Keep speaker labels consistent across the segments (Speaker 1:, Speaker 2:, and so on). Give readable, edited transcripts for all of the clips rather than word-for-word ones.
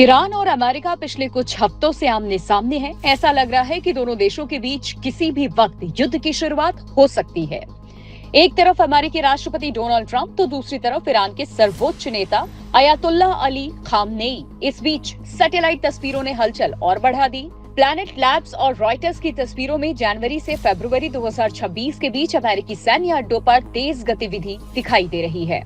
Speaker 1: Iran और America पिछले कुछ हफ्तों से आमने सामने हैं। ऐसा लग रहा है कि दोनों देशों के बीच किसी भी वक्त युद्ध की शुरुआत हो सकती है। एक तरफ अमेरिकी राष्ट्रपति डोनाल्ड ट्रंप तो दूसरी तरफ ईरान के सर्वोच्च नेता अयातुल्लाह अली खामनेई। इस बीच सैटेलाइट तस्वीरों ने हलचल और बढ़ा दी। प्लैनेट लैब्स और रॉयटर्स की तस्वीरों में जनवरी से फरवरी 2026 के बीच अमेरिकी सैन्य अड्डों पर तेज गतिविधि दिखाई दे रही है।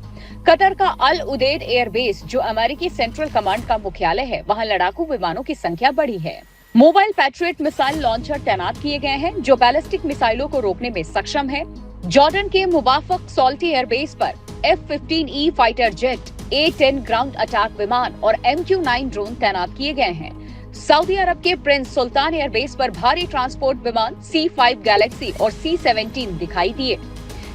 Speaker 1: कतर का अल उदैद एयरबेस, जो अमेरिकी सेंट्रल कमांड का मुख्यालय है, वहां लड़ाकू विमानों की संख्या बढ़ी है। मोबाइल पैट्रियट मिसाइल लॉन्चर तैनात किए गए हैं, जो बैलिस्टिक मिसाइलों को रोकने में सक्षम है। जॉर्डन के मुवाफक सॉल्टी एयरबेस पर F-15E fighter jet, A-10 ground attack विमान और MQ-9 ड्रोन तैनात किए गए हैं। सऊदी अरब के प्रिंस सुल्तान एयरबेस पर भारी ट्रांसपोर्ट विमान C-5 गैलेक्सी और C-17 दिखाई दिए।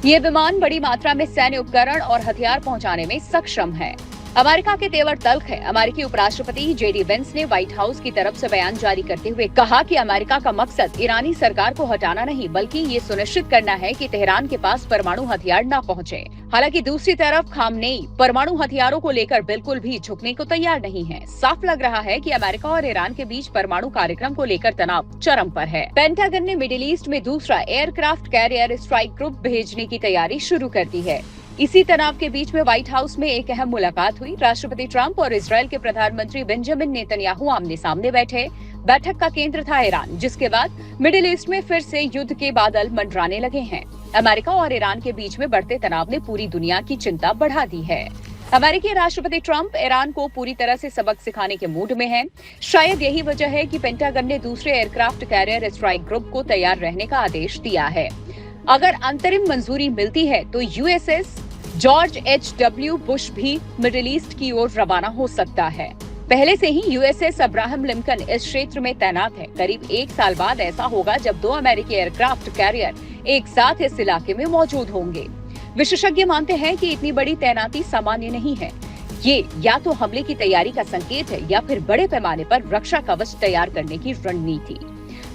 Speaker 1: ये विमान बड़ी मात्रा में सैन्य उपकरण और हथियार पहुंचाने में सक्षम है। अमेरिका के तेवर तल्ख है। अमेरिकी उपराष्ट्रपति JD वेंस ने व्हाइट हाउस की तरफ से बयान जारी करते हुए कहा कि अमेरिका का मकसद ईरानी सरकार को हटाना नहीं, बल्कि ये सुनिश्चित करना है कि तेहरान के पास परमाणु हथियार न पहुंचे। हालांकि दूसरी तरफ खामनेई परमाणु हथियारों को लेकर बिल्कुल भी झुकने को तैयार नहीं है। साफ लग रहा है कि अमेरिका और ईरान के बीच परमाणु कार्यक्रम को लेकर तनाव चरम पर है। पेंटागन ने मिडिल ईस्ट में दूसरा एयरक्राफ्ट कैरियर स्ट्राइक ग्रुप भेजने की तैयारी शुरू कर दी है। इसी तनाव के बीच में व्हाइट हाउस में एक अहम मुलाकात हुई। राष्ट्रपति ट्रंप और इजरायल के प्रधानमंत्री बेंजामिन नेतन्याहू आमने सामने बैठे। बैठक का केंद्र था ईरान, जिसके बाद मिडिल ईस्ट में फिर से युद्ध के बादल मंडराने लगे हैं। अमेरिका और ईरान के बीच में बढ़ते तनाव ने पूरी दुनिया की चिंता बढ़ा दी है। अमेरिकी राष्ट्रपति ट्रंप ईरान को पूरी तरह से सबक सिखाने के मूड में हैं। शायद यही वजह है कि पेंटागन ने दूसरे एयरक्राफ्ट कैरियर स्ट्राइक ग्रुप को तैयार रहने का आदेश दिया है। अगर अंतरिम मंजूरी मिलती है तो USS जॉर्ज H.W. बुश भी मिडिल ईस्ट की ओर रवाना हो सकता है। पहले से ही USS अब्राहम लिंकन इस क्षेत्र में तैनात है। करीब एक साल बाद ऐसा होगा जब 2 अमेरिकी एयरक्राफ्ट कैरियर एक साथ इस इलाके में मौजूद होंगे। विशेषज्ञ मानते हैं कि इतनी बड़ी तैनाती सामान्य नहीं है। ये या तो हमले की तैयारी का संकेत है या फिर बड़े पैमाने पर रक्षा कवच तैयार करने की रणनीति।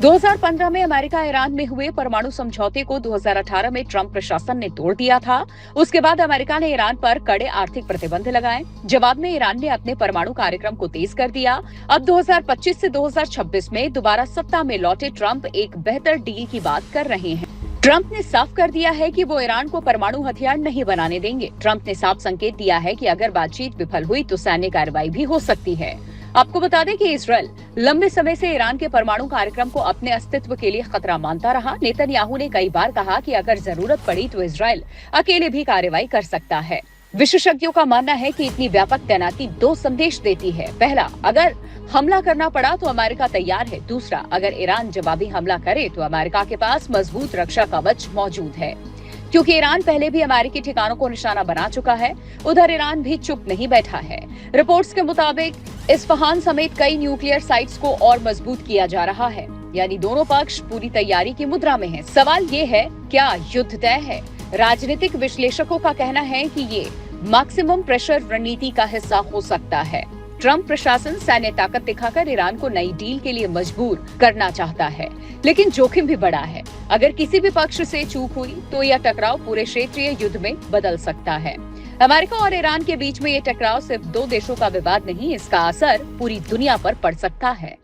Speaker 1: 2015 में अमेरिका ईरान में हुए परमाणु समझौते को 2018 में ट्रंप प्रशासन ने तोड़ दिया था। उसके बाद अमेरिका ने ईरान पर कड़े आर्थिक प्रतिबंध लगाए। जवाब में ईरान ने अपने परमाणु कार्यक्रम को तेज कर दिया। अब 2025 से 2026 में दोबारा सत्ता में लौटे ट्रंप एक बेहतर डील की बात कर रहे हैं। ट्रंप ने साफ कर दिया है कि वो ईरान को परमाणु हथियार नहीं बनाने देंगे। ट्रंप ने साफ संकेत दिया है कि अगर बातचीत विफल हुई तो सैन्य कार्रवाई भी हो सकती है। आपको बता दें कि इजरायल लंबे समय से ईरान के परमाणु कार्यक्रम को अपने अस्तित्व के लिए खतरा मानता रहा। नेतन्याहू ने कई बार कहा कि अगर जरूरत पड़ी तो इजरायल अकेले भी कार्रवाई कर सकता है। विशेषज्ञों का मानना है कि इतनी व्यापक तैनाती 2 संदेश देती है। पहला, अगर हमला करना पड़ा तो अमेरिका तैयार है। दूसरा, अगर ईरान जवाबी हमला करे तो अमेरिका के पास मजबूत रक्षा कवच मौजूद है। क्योंकि ईरान पहले भी अमेरिकी ठिकानों को निशाना बना चुका है, उधर ईरान भी चुप नहीं बैठा है। रिपोर्ट्स के मुताबिक इस्फहान समेत कई न्यूक्लियर साइट्स को और मजबूत किया जा रहा है। यानी दोनों पक्ष पूरी तैयारी की मुद्रा में हैं। सवाल ये है, क्या युद्ध तय है? राजनीतिक विश्लेषकों का कहना है कि ये मैक्सिमम प्रेशर रणनीति का हिस्सा हो सकता है। ट्रंप प्रशासन सैन्य ताकत दिखाकर ईरान को नई डील के लिए मजबूर करना चाहता है, लेकिन जोखिम भी बड़ा है। अगर किसी भी पक्ष से चूक हुई तो यह टकराव पूरे क्षेत्रीय युद्ध में बदल सकता है। अमेरिका और ईरान के बीच में ये टकराव सिर्फ 2 देशों का विवाद नहीं, इसका असर पूरी दुनिया पर पड़ सकता है।